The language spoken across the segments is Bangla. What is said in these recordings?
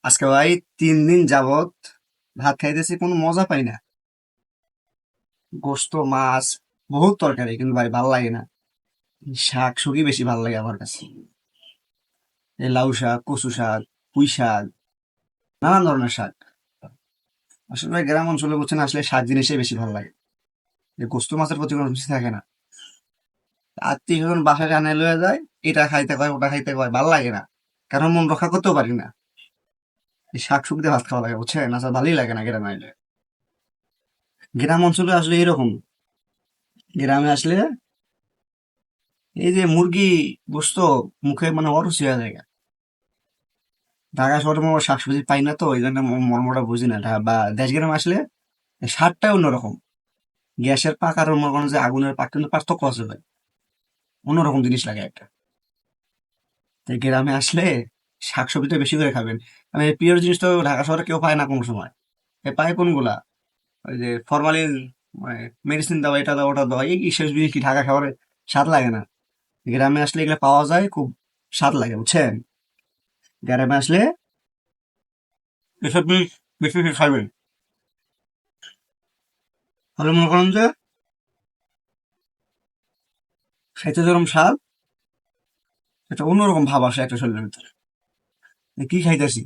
আজকে ভাই 3 দিন যাবত ভাত খাইতেছি, কোনো মজা পাই না। গোস্ত, মাছ, বহুত তরকারি, কিন্তু ভাই ভাল লাগে না। শাক শুকি বেশি ভাল লাগে আমার কাছে। এই লাউ শাক, কচু শাক, পুঁই শাক, নানান ধরনের শাক। আসলে ভাই গ্রাম অঞ্চলে বলছেন, আসলে শাক জিনিসই বেশি ভালো লাগে। এই গোস্ত মাছের প্রতি কোনো রুচি থাকে না। আত্মীয় স্বজন বাসায় আনে লয়ে যায়, এটা খাইতে কয়, ওটা খাইতে কয়, ভাল লাগে না। কারণ মন রক্ষা করতেও পারি না। এই শাক শুক দিয়ে ভাত খাওয়া লাগে, বুঝছেন? না স্যার, ভালোই লাগে না গ্রামে আইলে। গ্রাম অঞ্চলে আসলে এরকম। গ্রামে আসলে এই যে মুরগি গোস্ত মুখে মানে অরুচি হয়ে যায়। ঢাকা শহরে মনে হয় শাকসবজি পাই না, তো এই জন্য মর্মটা বুঝি না। বা দেশ গ্রামে আসলে স্বাদটাই অন্যরকম। গ্যাসের পাক আর মনে করেন যে আগুনের পাক, কিন্তু পার্থক্য আছে ভাই। অন্যরকম জিনিস লাগে একটা। তাই গ্রামে আসলে শাকসবজিটা বেশি করে খাবেন। মানে প্রিয় জিনিস তো ঢাকা শহরে কেউ পায় না কোনো সময়। এ পায় কোনগুলা? ওই যে ফরমালিন, মেডিসিন দেওয়া, এটা দেওয়া, ওটা দেওয়া, এই শেষ জিনিস কি ঢাকা শহরে স্বাদ লাগে না। গ্রামে আসলে এগুলো পাওয়া যায়, খুব স্বাদ লাগে, বুঝছেন? গ্রামে আসলে এসব জিনিস বেশি বেশি খাবেন। তাহলে মনে করেন যে খাইতে যেরকম স্বাদ, এটা অন্যরকম ভাব আসে একটা শরীরের ভিতরে। যে কি খাইতেছি?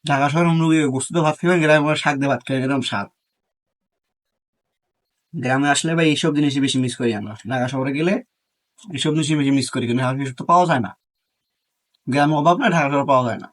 ঢাকা শহরে মুরগি গোস্ত দিয়ে ভাত খাবেন, গ্রামে শাক দিয়ে ভাত খাবেন, এরকম স্বাদ। গ্রামে আসলে ভাই এইসব জিনিসই বেশি মিস করি আমরা। ঢাকা শহরে গেলে এইসব জিনিসই বেশি মিস করি, কিন্তু ঢাকা শহরে তো পাওয়া যায় না। গ্রামে অভাব না, ঢাকা শহরে পাওয়া যায় না।